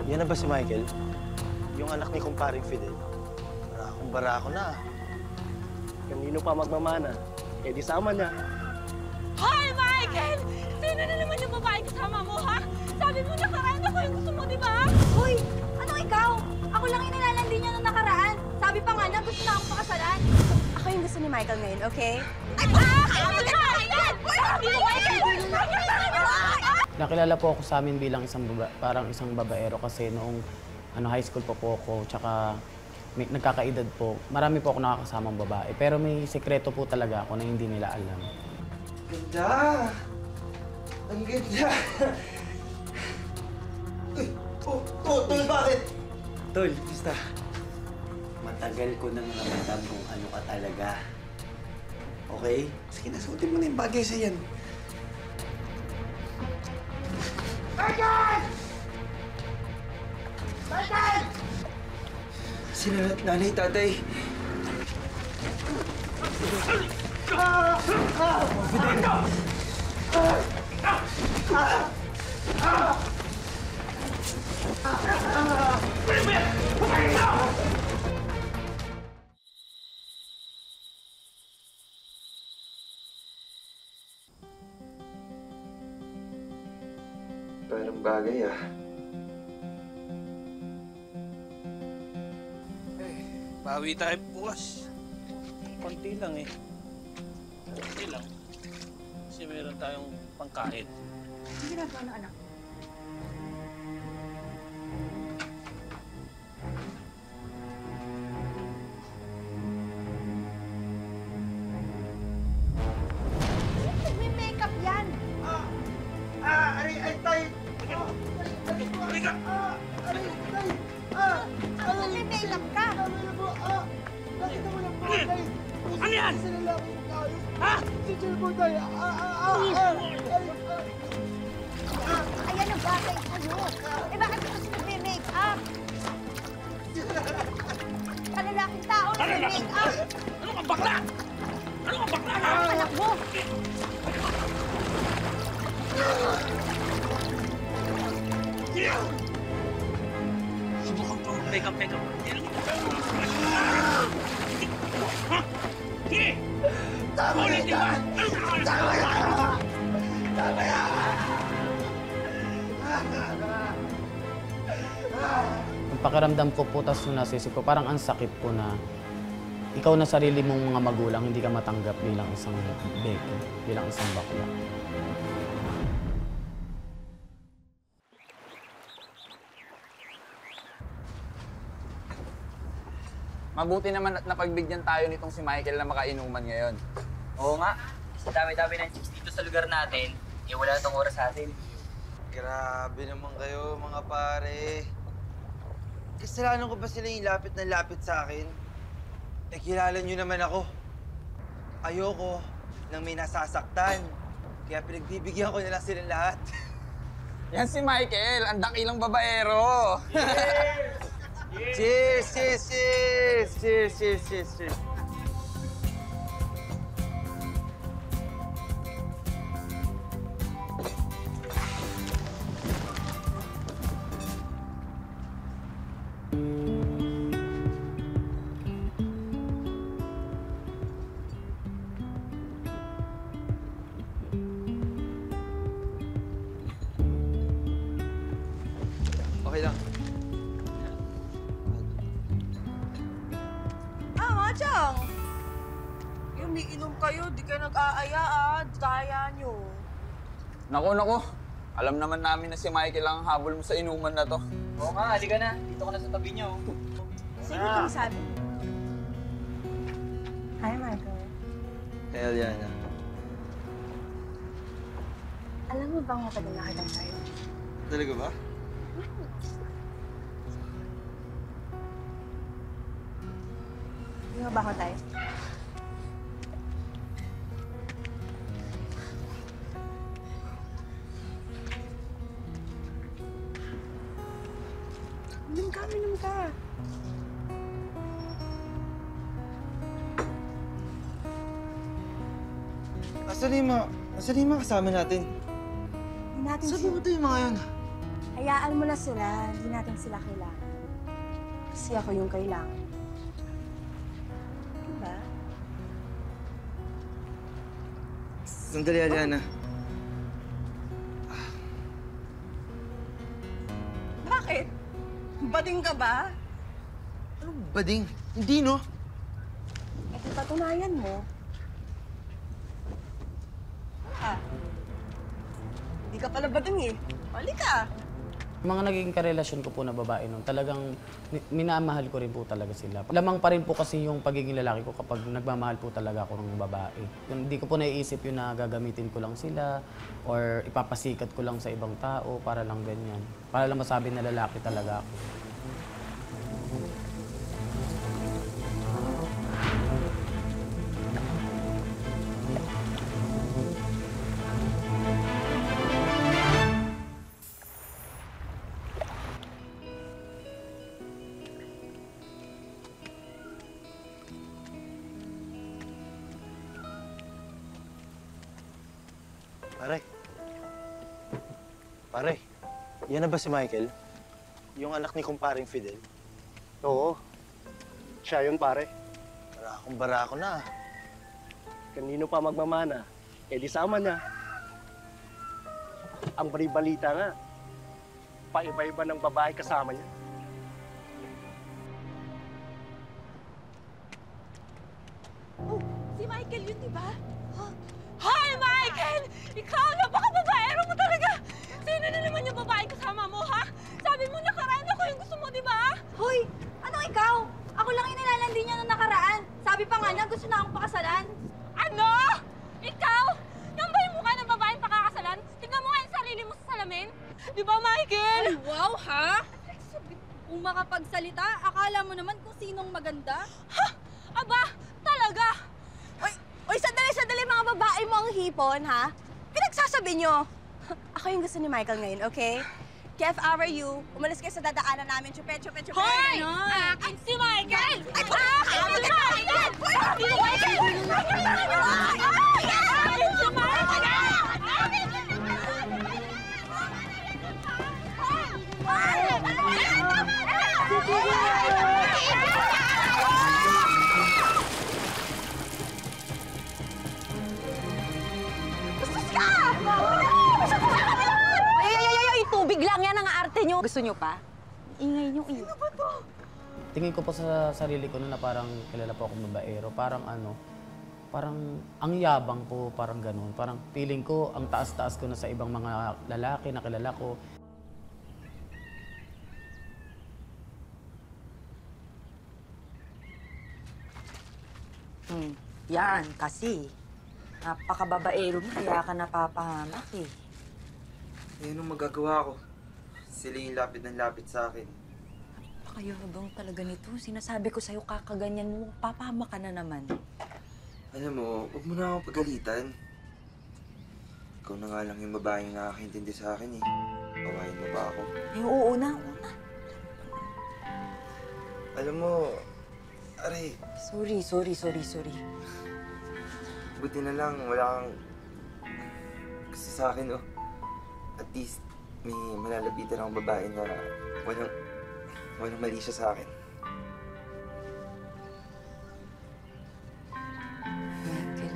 Yan na ba si Michael? Yung anak ni kumparing Fidel? Barakong-barako na. Kanino pa magmamana? Eh di sama niya. Hoy, Michael! Sino na naman yung babae kasama mo, ha? Sabi mo nakaraan ako yung gusto mo, di ba? Hoy! Anong ikaw? Ako lang yung nilalandi niya nung nakaraan. Sabi pa nga na gusto na akong pakasalan. Ako yung gusto ni Michael ngayon, okay? Ay, Michael! Nakilala po ako sa amin bilang parang isang babaero kasi noong high school po ako, tsaka nagkakaedad po. Marami po ako nakakasamang babae. Pero may sekreto po talaga ako na hindi nila alam. Ganda! Ang ganda! Uy! Tol, bakit? Tol, basta. Matagal ko nang namatag kung ano ka talaga. Okay? Sige, nasuotin mo na yung bagay sa yan. Michael! Michael! Sila nanay, tatay. Parang bagay ah. Bawi tayo bukas. Konti lang eh. Konti lang. Kasi meron tayong pangkain. Ang ginagawa ng anak. May makeup yan! Ay, tay! Ano may makeup ka? Ano yan? Ha? Ayan ang bagay sa'yo. Eh bakit ka kasi nagme-makeup? Kalalaking tao na nag-makeup. Ano kang bakla? Ano kang bakla ka? Ang anak mo. Subukan ko mag-makeup. Tama na yan! Tama na! Tama na! Ang pakiramdam ko po, tas nung nasisip ko, parang ang sakit po na ikaw na sarili mong mga magulang, hindi ka matanggap bilang isang beke, bilang isang bakla. Mabuti naman at napagbigyan tayo nitong si Michael na makainuman ngayon. Oo nga. Sa dami-dami ng chicks dito sa lugar natin, eh wala tong oras sa atin. Grabe naman kayo, mga pare. Kasalanan ko ba sila yung lapit na lapit sa akin? Eh, kilala nyo naman ako. Ayoko nang may nasasaktan. Kaya pinagbibigyan ko na lang silang lahat. Yan si Michael, ang dakilang babaero. Cheers! Cheers! Cheers! Cheers! Cheers! Cheers! Cheers! Okay lang. Chong! Umiinom kayo, di kayo nag-aaya Daya nyo. Naku. Alam naman namin na si Michael ang habol mo sa inuman na to. Oo nga, halika na. Dito ka na sa tabi niyo. Sino kang sabi? Hi, Michael. Hey, Eliana. Alam mo bang matagal na kitang sa'yo? Talaga ba? Hindi mo ba ako tayo? Minum ka. Asan yung mga kasama natin? Hindi natin Sabi mo ito yung mga yun? Ay, Hayaan mo na sila. Hindi natin sila kailangan. Kasi ako yung kailangan. Diba? Sandali, Aliana. Bakit? Bading ka ba? Anong bading? Hindi, no? Eh, di patunayan mo. Ah. Hindi ka pala bading eh. Hali ka. Yung mga naging karelasyon ko po na babae nun, talagang minamahal ko rin po talaga sila. Lamang pa rin po kasi yung pagiging lalaki ko kapag nagmamahal po talaga ako ng babae. Hindi ko po naiisip yung na gagamitin ko lang sila or ipapasikat ko lang sa ibang tao para lang ganyan. Para lang masabi na lalaki talaga ako. Pare. Pare, yan na ba si Michael? Yung anak ni kumparing Fidel? Oo. Siya yun, pare. Barakong-barako na. Kanino pa magmamana? Eh di sama niya. Ang balibalita nga, paiba-iba ng babae kasama niya. Oh, si Michael yun, di ba? Hi, Michael! Ikaw, napaka-babaero mo talaga! Sino na naman yung babae kasama mo, ha? Sabi mo nakaraan ako yung gusto mo, di ba? Hoy! Anong ikaw? Ako lang yung nilalandi niya nung nakaraan. Sabi pa nga niya, gusto na akong pakasalan. Ano? Ikaw? Yan ba yung mukha ng babaeng pakakasalan? Tingnan mo nga yung sarili mo sa salamin. Di ba, Michael? Ay, wow, ha? Kung makapagsalita, akala mo naman kung sinong maganda. Ha? Aba, talaga? Oy, sandali mga babae mo ang hipon, ha? Pinagsasabi nyo. Ako yung gusto ni Michael ngayon, okay? Kaya if I were you, umalis kayo sa dadaanan namin, chupe. Hoy! Akin si Michael! Akin si Michael! Si Michael! Akin si Michael! Ay, tubig lang yan ang arte nyo. Gusto nyo pa? Ingay nyo, ingay. Ano ba to? Tingin ko po sa sarili ko na parang kilala po akong babaero. Parang ang yabang po, parang ganun. Parang feeling ko, ang taas-taas ko na sa ibang mga lalaki na kilala ko. Yan, kasi. Napakababaero mo, kaya ka napapahamak eh. Eh, anong magagawa ko? Sila yung lapit ng lapit sa akin. Napakayabang talaga nito. Sinasabi ko sa'yo, kakaganyan mo, papahamak ka na naman. Alam mo, huwag mo na akong pagalitan. Ikaw na nga lang yung babaeng nakakaintindi sa akin eh. Pawain mo ba ako? Eh, oo na. Alam mo, aray, Sorry. buti na lang wala kang gusto sa akin, oh. At least, may malalapitan akong babae na walang mali siya sa akin. Michael.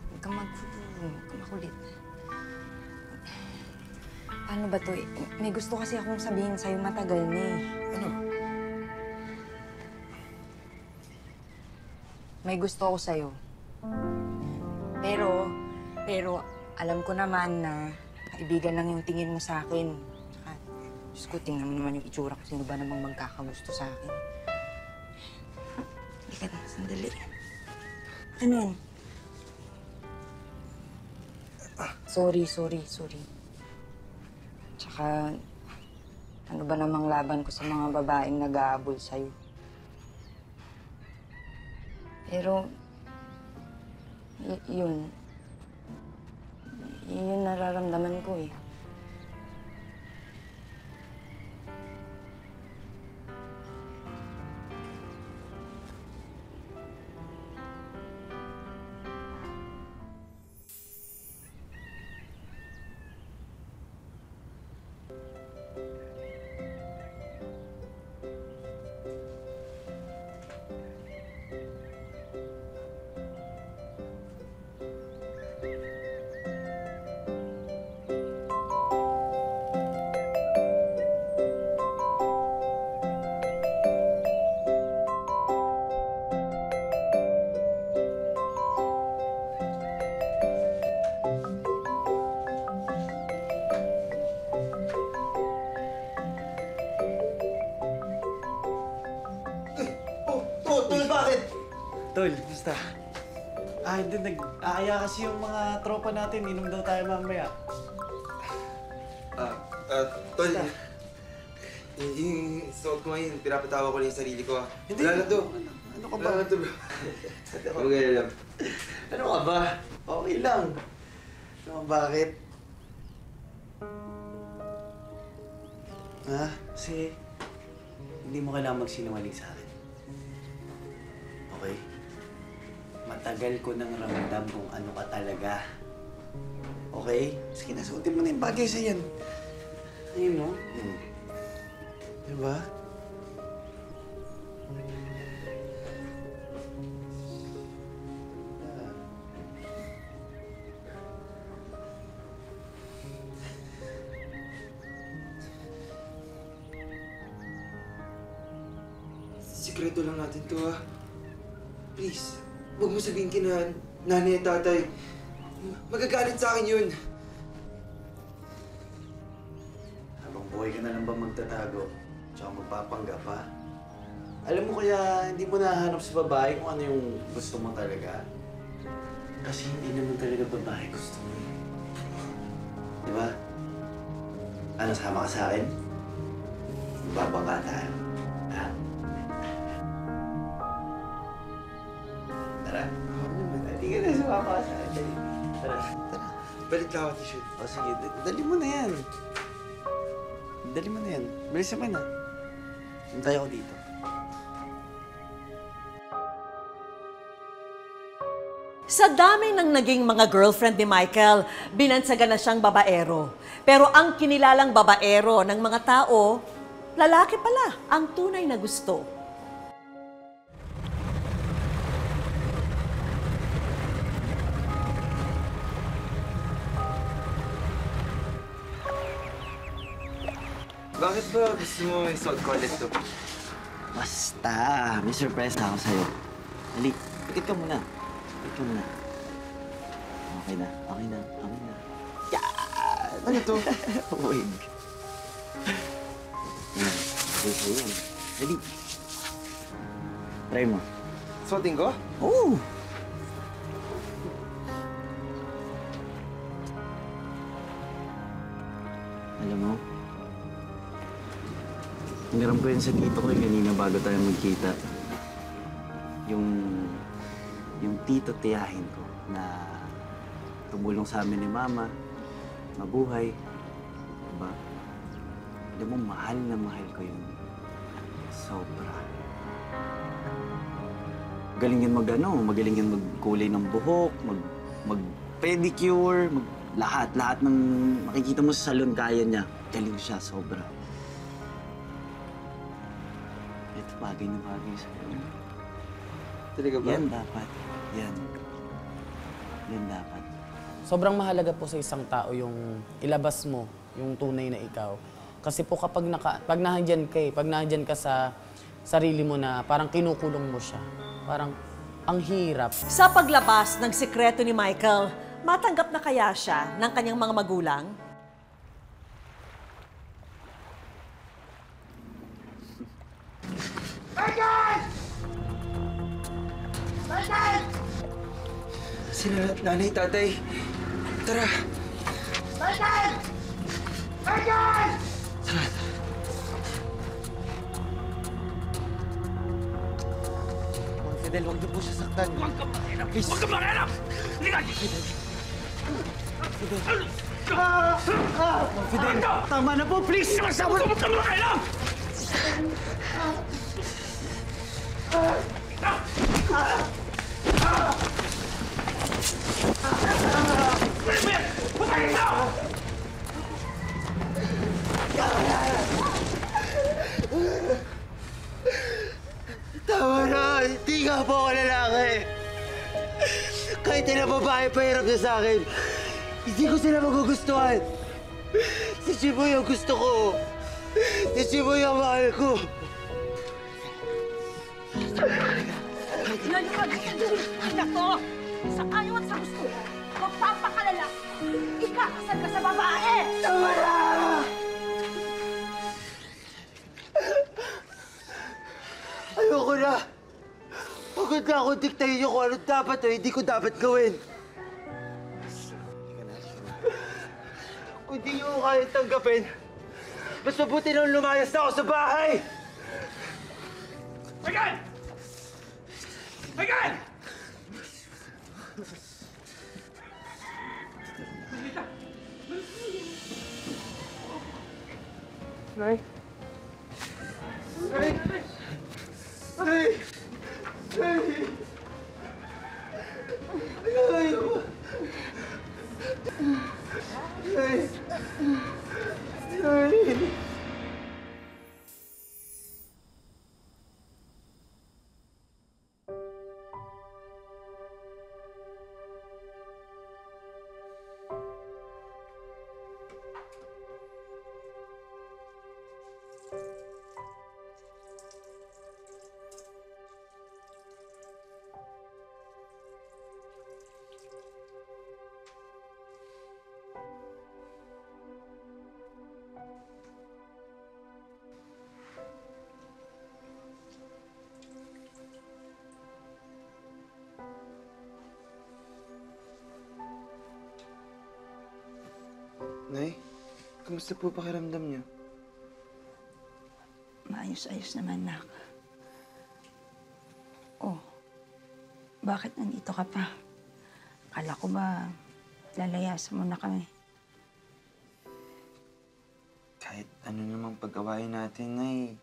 Huwag kang makulit. Paano ba to? May gusto kasi akong sabihin sa'yo matagal na eh. Ano? May gusto ako sa'yo. Pero, alam ko naman na kaibigan lang yung tingin mo sa akin. At, Diyos ko, tingnan mo naman yung itsura ko. Sino ba namang magkakagusto sa akin? Halika na, sandali. Ano yan? Sorry. Tsaka, ano ba namang laban ko sa mga babaeng nag-aabol sa'yo? Pero, yun nararamdaman ko eh. Tol, basta. Hindi, nag-aaya kasi yung mga tropa natin. Inom daw tayo mamaya. Tol, yung suot ko ngayon, pinapatawa ko lang yung sarili ko. Hindi. Wala lang to. Ano ka ba? Wala lang to, bro. Okay lang. Ano ka ba? Okay lang. Ano, bakit? Kasi hindi mo kailangan magsinungaling sa akin. Okay? Matagal ko nang ramdam kung ano ka talaga. Okay? Sige, nasuotin mo na yung bagay sa yan. Ayun, no? Diba? Sikreto lang natin to, ha? Please, huwag mo sabihin kina nanay at tatay. Magagalit sa akin yun. Habang buhay ka na lang ba magtatago? Tsaka magpapanggap, ha? Alam mo kaya hindi mo nahanap sa babae kung ano yung gusto mo talaga? Kasi hindi naman talaga babae gusto mo. Diba? Ano, sama ka sa akin? Magbabangka tayo. Ha? Tara. Hindi ka na sumama ka sa akin. Dali. Tara. Tara. Balit lang ako, t-shirt. O sige, dali mo na yan. Dali mo na yan. Bilis naman na. Hintay ako dito. Sa dami ng naging mga girlfriend ni Michael, binansagan na siyang babaero. Pero ang kinilalang babaero ng mga tao, lalaki pala ang tunay na gusto. Bakit ba gusto mo isuot ko ulit to? Basta, may surprise na ako sa'yo. Dali, pikit ka muna. Pikit ka muna. Okay na, okay na, okay na. Yan! Ano to? Uwig. Yan, okay sa'yo yan. Dali. Try mo. Suotin ko? Oo! Alam mo, hiniram ko yun sa tito ko kanina bago tayo magkita. Yung tito tiyahin ko na tumulong sa amin ni Mama, mabuhay. Diba? Alam mo, mahal na mahal ko yun. Sobra. Magaling yun magaling yun magkulay ng buhok, mag-pedicure, lahat ng makikita mo sa salon kaya niya. Galing siya, sobra. Ito bagay na bagay sa'yo. Talaga ba? Yan dapat. Yan. Yan dapat. Sobrang mahalaga po sa isang tao yung ilabas mo, yung tunay na ikaw. Kasi po kapag pag nandiyan ka sa sarili mo na parang kinukulong mo siya, parang ang hirap. Sa paglabas ng sikreto ni Michael, matanggap na kaya siya ng kanyang mga magulang? Sila nanay, tatay. Tara. Tara. Mang Fidel, huwag niyo po siya saktan. Huwag ka makialam! Please! Huwag ka makialam! Ligan! Fidel! Mang Fidel! Tama na po, please! Huwag ka makialam! Tama na! Hindi nga po ako lalaki! Kahit na babae pa hirap na sa akin, hindi ko sila magugustuhan! Si Chiboy ang gusto ko! Si Chiboy ang mahal ko! Anak ko, sa ayaw at sa gusto, magpapakalala, ikakasal ka sa babae! Tama na! Ayoko na! Pagod huwag na ako diktahin niyo kung ano dapat o hindi ko dapat gawin. Kung di niyo ko kaya tanggapin, mas mabuti nang lumayas na ako sa bahay! Michael! Michael! Nay? Nay! Nay! Nay! Nay! Nay! Nay! Nay, kamusta po pakiramdam niyo? Maayos-ayos naman, nak. Oh, bakit nandito ka pa? Kala ko ba lalayasan mo na kami? Kahit ano namang pag-awayin natin, Nay,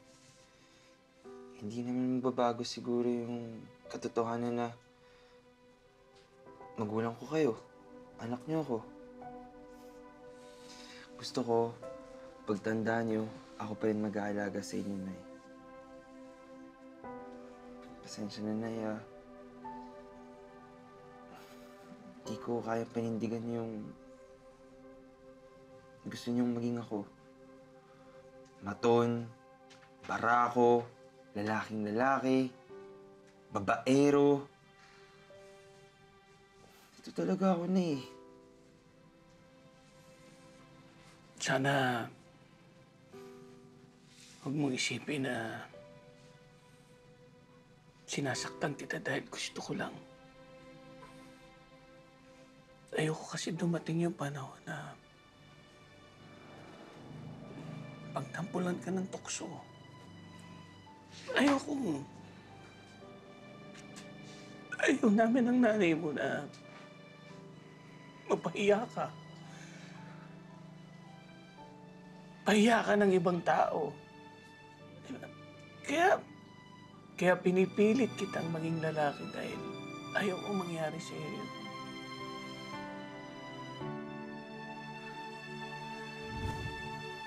hindi naman mababago siguro yung katotohanan na magulang ko kayo. Anak niyo ako. Gusto ko, pagtanda niyo, ako pa rin mag-aalaga sa inyo, Nay. Pasensya na, Nay, Di ko kaya panindigan yung gusto niyong maging ako. Maton, barako, lalaking lalaki, babaero. Ito talaga ako, Nay. Sana huwag mong isipin na sinasaktan kita dahil gusto ko lang. Ayoko kasi dumating yung panahon na pagtampulan ka ng tukso. Ayaw namin ng nanay mo na mapahiya ka. Pahiya ka ng ibang tao. Kaya pinipilit kitang maging lalaki dahil ayaw ko mangyari sa'yo yun.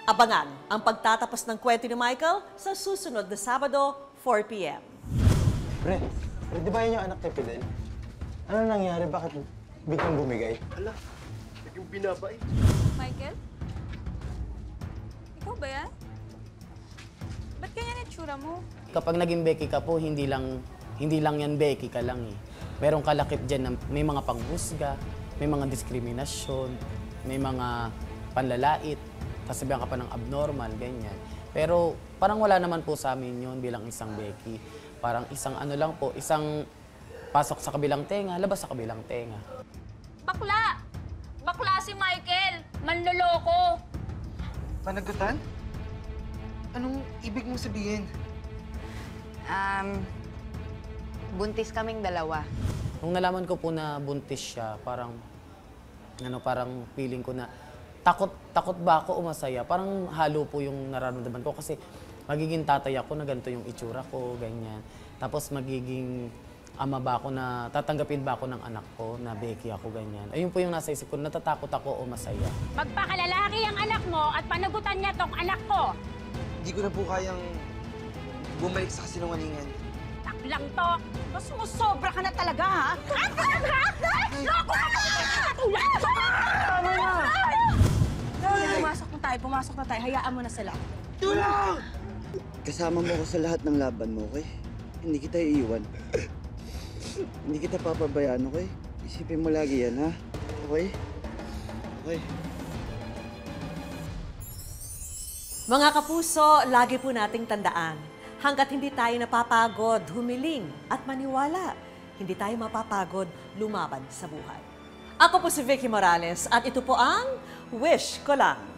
Abangan ang pagtatapos ng kwento ni Michael sa susunod na Sabado, 4 p.m. Pre, di ba yun yung anak ni Fidel? Ano nangyari? Bakit biglang bumigay? Hala, naging binabay. Michael? Ikaw ba yan? Ba't ganyan itsura mo? Kapag naging Becky ka po, hindi lang yan Becky ka lang eh. Merong kalakip dyan na may mga panghusga, may mga diskriminasyon, may mga panlalait, sasabihan ka pa ng abnormal, ganyan. Pero parang wala naman po sa amin yun bilang isang Becky. Parang isang ano lang po, isang pasok sa kabilang tenga, labas sa kabilang tenga. Bakla! Bakla si Michael! Manloloko! Panagutan? Anong ibig mong sabihin? Buntis kaming dalawa. Nung nalaman ko po na buntis siya, parang feeling ko na takot ba ako o masaya? Parang halo po yung nararamdaman ko kasi magiging tatay ako na ganito yung itsura ko, ganyan. Tapos magiging ama ba ako na, tatanggapin ba ako ng anak ko na Becky ako, ganyan. Ayun po yung nasa isip ko, natatakot ako o masaya. Magpakalalaki ang anak mo at panagutan niya tong anak ko. Hindi ko na po kayang bumalik sa kasinungalingan. Taklang to! Mas sumusobra ka na talaga, ha? Loko ka na! Tama na! Pumasok na tayo. Hayaan mo na sila. Tulong! Kasama mo ko sa lahat ng laban mo, okay? Hindi kita iiwan. Hindi kita papabayaan, okay? Isipin mo lagi yan, ha? Okay? Okay. Mga kapuso, lagi po nating tandaan, hanggat hindi tayo napapagod, humiling at maniwala, hindi tayo mapapagod lumaban sa buhay. Ako po si Vicky Morales at ito po ang Wish Ko Lang.